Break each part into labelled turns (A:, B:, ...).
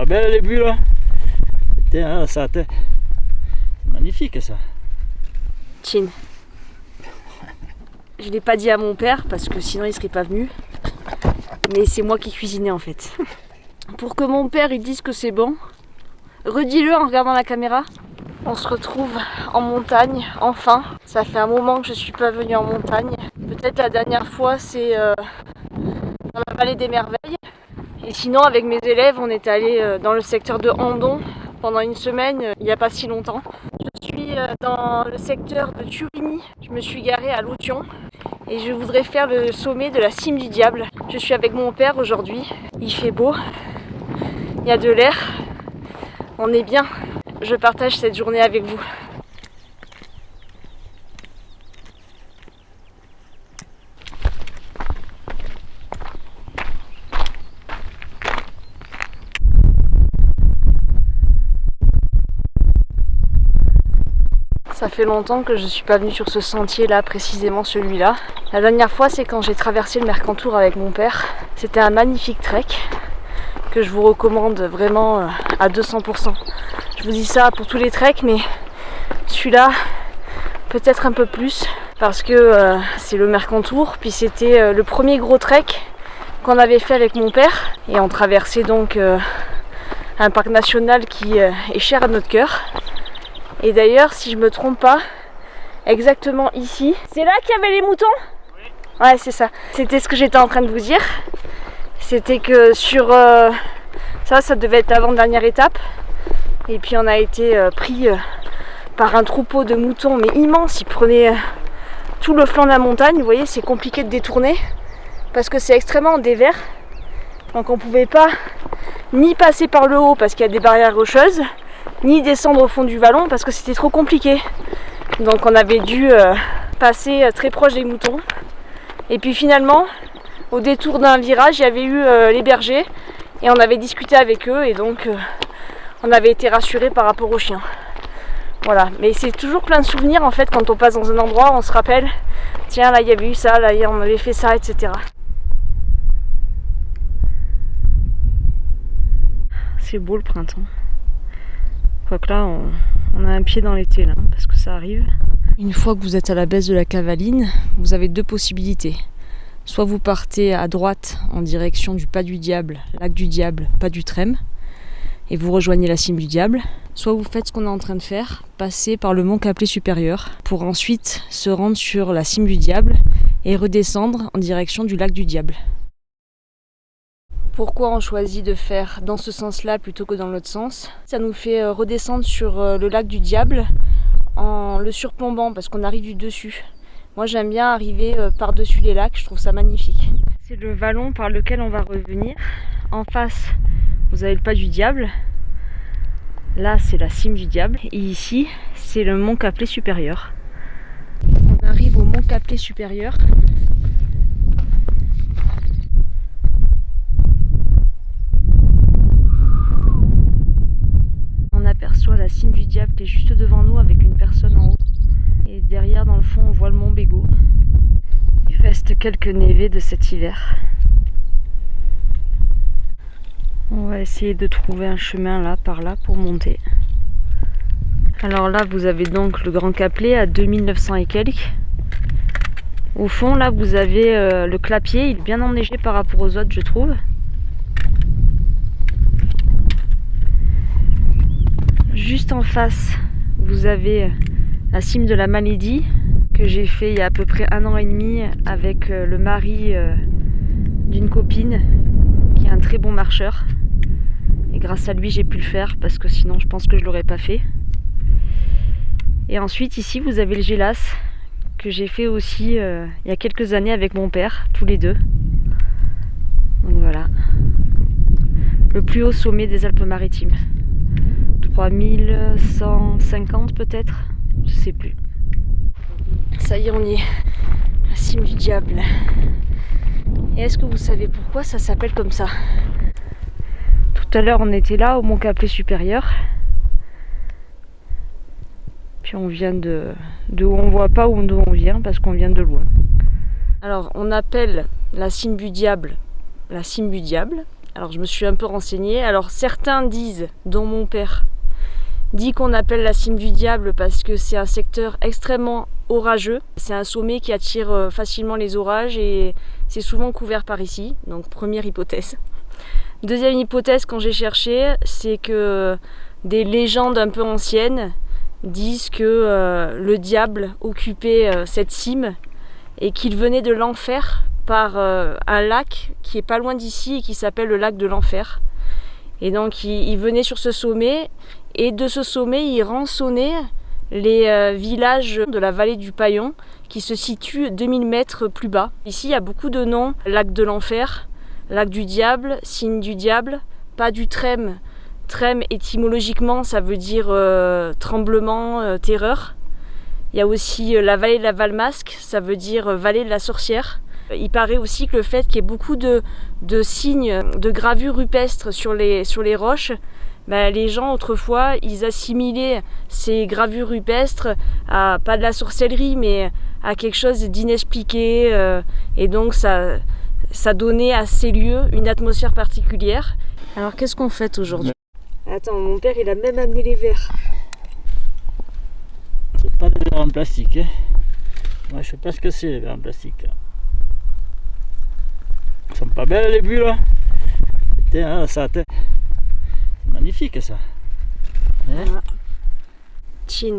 A: belle les vues là. Tiens, ça, c'est magnifique ça.
B: Chin. Je l'ai pas dit à mon père parce que sinon il serait pas venu. Mais c'est moi qui cuisinais en fait. Pour que mon père il dise que c'est bon, redis-le en regardant la caméra. On se retrouve en montagne, enfin. Ça fait un moment que je suis pas venue en montagne. Peut-être la dernière fois c'est dans la vallée des merveilles. Et sinon avec mes élèves on est allé dans le secteur de Andon pendant une semaine, il n'y a pas si longtemps. Je suis dans le secteur de Turini. Je me suis garée à Lotion. Et je voudrais faire le sommet de la cime du diable. Je suis avec mon père aujourd'hui. Il fait beau. Il y a de l'air. On est bien. Je partage cette journée avec vous. Ça fait longtemps que je ne suis pas venue sur ce sentier là, précisément celui-là. La dernière fois c'est quand j'ai traversé le Mercantour avec mon père. C'était un magnifique trek que je vous recommande vraiment à 200%. Je vous dis ça pour tous les treks, mais celui-là peut-être un peu plus parce que c'est le Mercantour, puis c'était le premier gros trek qu'on avait fait avec mon père et on traversait donc un parc national qui est cher à notre cœur. Et d'ailleurs, si je me trompe pas, exactement ici, c'est là qu'il y avait les moutons ? Oui. Ouais, c'est ça. C'était ce que j'étais en train de vous dire. C'était que sur ça devait être l'avant-dernière étape. Et puis on a été pris par un troupeau de moutons, mais immense. Ils prenaient tout le flanc de la montagne. Vous voyez, c'est compliqué de détourner parce que c'est extrêmement en dévers. Donc on pouvait pas ni passer par le haut parce qu'il y a des barrières rocheuses, ni descendre au fond du vallon parce que c'était trop compliqué. Donc on avait dû passer très proche des moutons. Et puis finalement, au détour d'un virage, il y avait eu les bergers et on avait discuté avec eux et donc on avait été rassurés par rapport aux chiens. Voilà, mais c'est toujours plein de souvenirs en fait quand on passe dans un endroit, on se rappelle, tiens là il y avait eu ça, là on avait fait ça, etc. C'est beau le printemps. Quoique là, on a un pied dans l'été là, parce que ça arrive. Une fois que vous êtes à la baisse de la Cavaline, vous avez deux possibilités. Soit vous partez à droite en direction du Pas du Diable, Lac du Diable, Pas du Trême, et vous rejoignez la cime du Diable. Soit vous faites ce qu'on est en train de faire, passer par le mont Caplet supérieur, pour ensuite se rendre sur la cime du Diable et redescendre en direction du Lac du Diable. Pourquoi on choisit de faire dans ce sens-là plutôt que dans l'autre sens? Ça nous fait redescendre sur le lac du Diable en le surplombant parce qu'on arrive du dessus. Moi j'aime bien arriver par-dessus les lacs, je trouve ça magnifique. C'est le vallon par lequel on va revenir. En face, vous avez le Pas du Diable. Là, c'est la cime du Diable. Et ici, c'est le mont Caplet supérieur. On arrive au mont Caplet supérieur. Aperçoit la cime du Diable qui est juste devant nous avec une personne en haut. Et derrière, dans le fond, on voit le mont Bégaud. Il reste quelques névés de cet hiver. On va essayer de trouver un chemin là, par là, pour monter. Alors là, vous avez donc le Grand Caplet à 2900 et quelques. Au fond, là, vous avez le Clapier. Il est bien enneigé par rapport aux autres, je trouve. Juste en face, vous avez la cime de la Malédie que j'ai fait il y a à peu près 1 an et demi avec le mari d'une copine qui est un très bon marcheur. Et grâce à lui, j'ai pu le faire parce que sinon, je pense que je l'aurais pas fait. Et ensuite, ici, vous avez le Gélas que j'ai fait aussi il y a quelques années avec mon père, tous les deux. Donc voilà, le plus haut sommet des Alpes-Maritimes. 3150 peut-être, je sais plus. Ça y est, on y est, la cime du Diable. Et est-ce que vous savez pourquoi ça s'appelle comme ça? Tout à l'heure on était là au mont Caplet supérieur. Puis on vient de où on voit pas d'où on vient parce qu'on vient de loin. Alors on appelle la cime du Diable la cime du Diable Alors je me suis un peu renseignée. Alors certains disent, dont mon père, dit qu'on appelle la cime du diable parce que c'est un secteur extrêmement orageux. C'est un sommet qui attire facilement les orages et c'est souvent couvert par ici. Donc première hypothèse. Deuxième hypothèse quand j'ai cherché, c'est que des légendes un peu anciennes disent que le diable occupait cette cime et qu'il venait de l'enfer par un lac qui est pas loin d'ici et qui s'appelle le lac de l'enfer. Et donc il venait sur ce sommet et de ce sommet il rançonnait les villages de la vallée du Paillon qui se situent 2000 mètres plus bas. Ici il y a beaucoup de noms, lac de l'enfer, lac du diable, signe du diable, pas du Trême. Trême étymologiquement ça veut dire tremblement, terreur. Il y a aussi la vallée de la Valmasque, ça veut dire vallée de la sorcière. Il paraît aussi que le fait qu'il y ait beaucoup de signes, de gravures rupestres sur les roches, les gens autrefois ils assimilaient ces gravures rupestres à pas de la sorcellerie mais à quelque chose d'inexpliqué et donc ça donnait à ces lieux une atmosphère particulière. Alors qu'est-ce qu'on fait aujourd'hui? Attends, mon père il a même amené les verres.
A: C'est pas des verres en plastique. Moi je sais pas ce que c'est les verres en plastique. Ils sont pas belles les bulles là. Tiens, ça, c'est magnifique ça.
B: Voilà. Chin.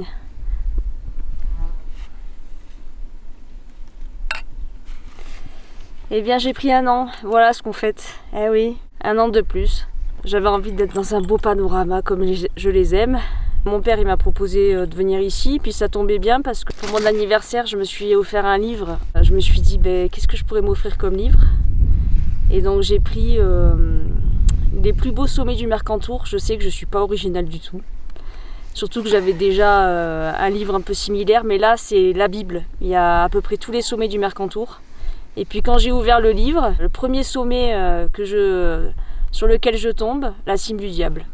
B: Eh bien j'ai pris un an, voilà ce qu'on fait. Eh oui, un an de plus. J'avais envie d'être dans un beau panorama comme je les aime. Mon père il m'a proposé de venir ici, puis ça tombait bien parce que pour mon anniversaire je me suis offert un livre. Je me suis dit qu'est-ce que je pourrais m'offrir comme livre? Et donc j'ai pris les plus beaux sommets du Mercantour. Je sais que je ne suis pas originale du tout. Surtout que j'avais déjà un livre un peu similaire, mais là c'est la Bible. Il y a à peu près tous les sommets du Mercantour. Et puis quand j'ai ouvert le livre, le premier sommet sur lequel je tombe, la cime du diable.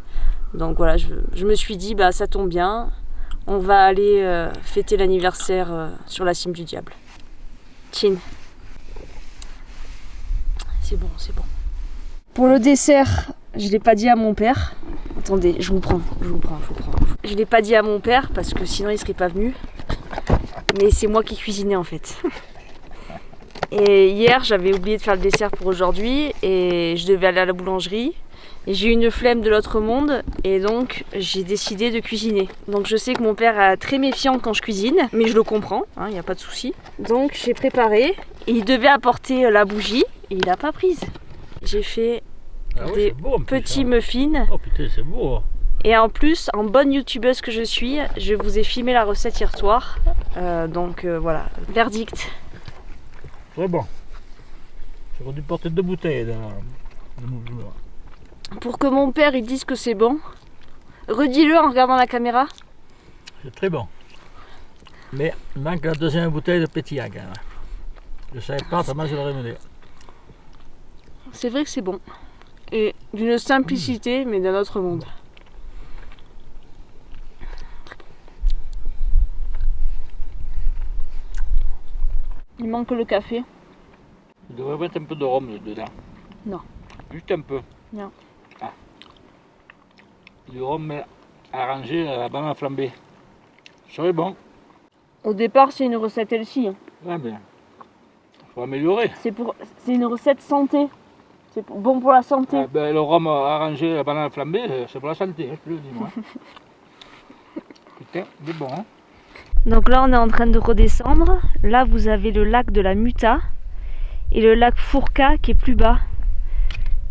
B: Donc voilà, je me suis dit, ça tombe bien, on va aller fêter l'anniversaire sur la cime du diable. Chin. C'est bon, c'est bon. Pour le dessert, je ne l'ai pas dit à mon père. Attendez, je vous prends. Je ne l'ai pas dit à mon père parce que sinon il ne serait pas venu. Mais c'est moi qui cuisinais en fait. Et hier, j'avais oublié de faire le dessert pour aujourd'hui et je devais aller à la boulangerie. Et j'ai eu une flemme de l'autre monde et donc j'ai décidé de cuisiner. Donc je sais que mon père est très méfiant quand je cuisine, mais je le comprends, il n'y a pas de souci. Donc j'ai préparé et il devait apporter la bougie et il n'a pas prise. J'ai fait des petits muffins.
A: Oh putain, c'est beau.
B: Et en plus, en bonne youtubeuse que je suis, je vous ai filmé la recette hier soir. Donc voilà, verdict.
A: Très bon. J'aurais dû porter 2 bouteilles de moule.
B: Pour que mon père il dise que c'est bon, redis-le en regardant la caméra.
A: C'est très bon. Mais il manque la deuxième bouteille de pétillant. Je ne savais pas comment je l'aurais mené.
B: C'est vrai que c'est bon. Et d'une simplicité, mais d'un autre monde. Il manque le café.
A: Il devrait mettre un peu de rhum dedans.
B: Non.
A: Juste un peu.
B: Non.
A: Ah. Du rhum mais arrangé à la banane flambée. Ça serait bon.
B: Au départ, c'est une recette healthy.
A: Ouais, mais il faut améliorer.
B: C'est une recette santé. C'est bon pour la santé.
A: Le rhum arrangé à la banane flambée, c'est pour la santé, je te le dis moi. Putain, c'est bon. Hein.
B: Donc là, on est en train de redescendre. Là, vous avez le lac de la Muta et le lac Fourca qui est plus bas.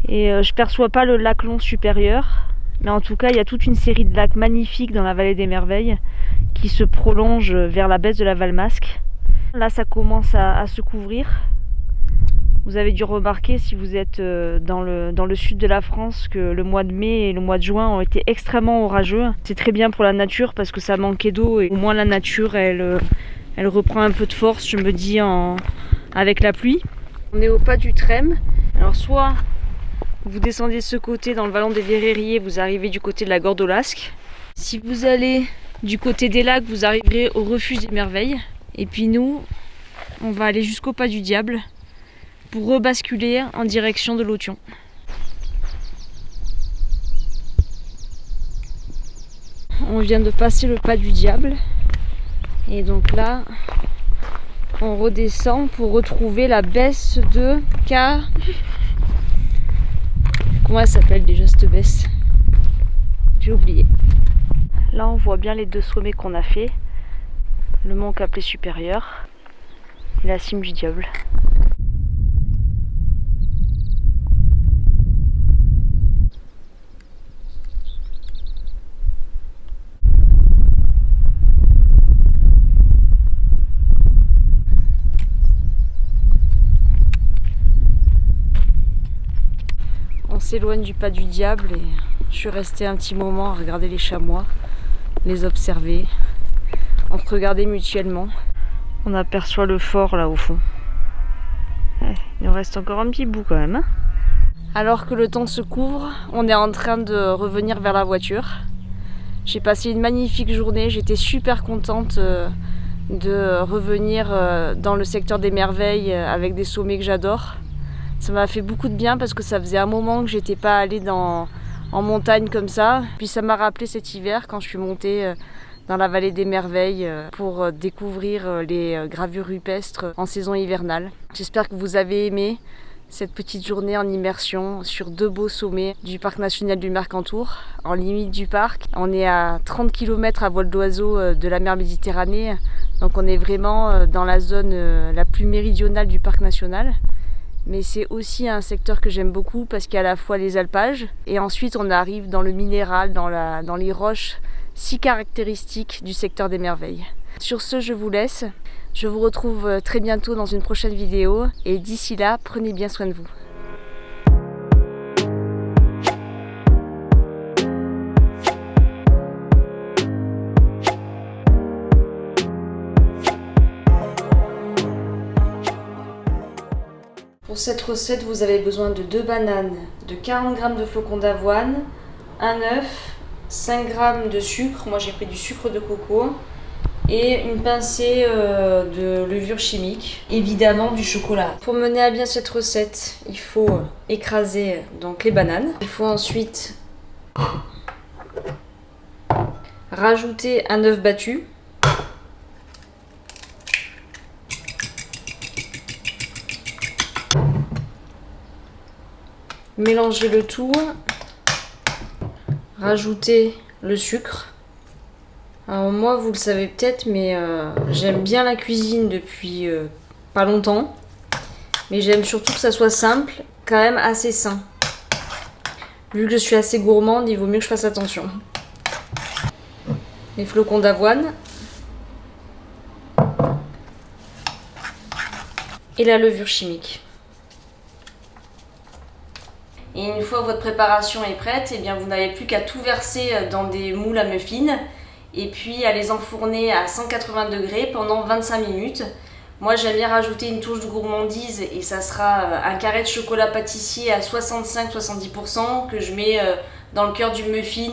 B: Et je perçois pas le lac Long supérieur. Mais en tout cas, il y a toute une série de lacs magnifiques dans la vallée des merveilles qui se prolongent vers la baisse de la Valmasque. Là, ça commence à se couvrir. Vous avez dû remarquer, si vous êtes dans le sud de la France, que le mois de mai et le mois de juin ont été extrêmement orageux. C'est très bien pour la nature parce que ça manquait d'eau et au moins la nature, elle reprend un peu de force, je me dis, avec la pluie. On est au pas du Trême. Alors soit vous descendez de ce côté dans le vallon des Verreries, vous arrivez du côté de la Gordolasque. Si vous allez du côté des lacs, vous arriverez au refuge des merveilles. Et puis nous, on va aller jusqu'au pas du diable pour rebasculer en direction de l'Authion. On vient de passer le pas du diable. Et donc là, on redescend pour retrouver la baisse de K. Comment elle s'appelle déjà cette baisse? J'ai oublié. Là, on voit bien les deux sommets qu'on a fait. Le mont Caplet supérieur et la cime du diable. On s'éloigne du pas du diable et je suis restée un petit moment à regarder les chamois, les observer, on se regardait mutuellement. On aperçoit le fort là au fond. Il nous reste encore un petit bout quand même. Alors que le temps se couvre, on est en train de revenir vers la voiture. J'ai passé une magnifique journée, j'étais super contente de revenir dans le secteur des merveilles avec des sommets que j'adore. Ça m'a fait beaucoup de bien parce que ça faisait un moment que j'étais pas allée en montagne comme ça. Puis ça m'a rappelé cet hiver quand je suis montée dans la vallée des merveilles pour découvrir les gravures rupestres en saison hivernale. J'espère que vous avez aimé cette petite journée en immersion sur deux beaux sommets du parc national du Mercantour. En limite du parc, on est à 30 km à vol d'oiseau de la mer Méditerranée. Donc on est vraiment dans la zone la plus méridionale du parc national. Mais c'est aussi un secteur que j'aime beaucoup parce qu'il y a à la fois les alpages et ensuite on arrive dans le minéral, dans les roches si caractéristiques du secteur des merveilles. Sur ce, je vous laisse. Je vous retrouve très bientôt dans une prochaine vidéo et d'ici là, prenez bien soin de vous. Pour cette recette, vous avez besoin de 2 bananes, de 40 g de flocons d'avoine, un œuf, 5 g de sucre, moi j'ai pris du sucre de coco, et une pincée de levure chimique, évidemment du chocolat. Pour mener à bien cette recette, il faut écraser donc les bananes. Il faut ensuite rajouter un œuf battu. Mélanger le tout, rajouter le sucre. Alors moi, vous le savez peut-être, mais j'aime bien la cuisine depuis pas longtemps. Mais j'aime surtout que ça soit simple, quand même assez sain. Vu que je suis assez gourmande, il vaut mieux que je fasse attention. Les flocons d'avoine. Et la levure chimique. Et une fois votre préparation est prête, eh bien vous n'avez plus qu'à tout verser dans des moules à muffins et puis à les enfourner à 180 degrés pendant 25 minutes. Moi j'aime bien rajouter une touche de gourmandise et ça sera un carré de chocolat pâtissier à 65-70% que je mets dans le cœur du muffin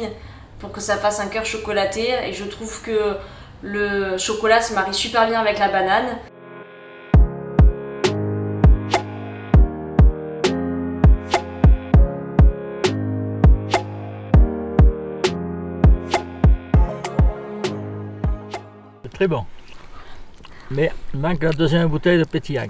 B: pour que ça fasse un cœur chocolaté. Et je trouve que le chocolat se marie super bien avec la banane.
A: Très bon. Mais il manque la deuxième bouteille de pétillant.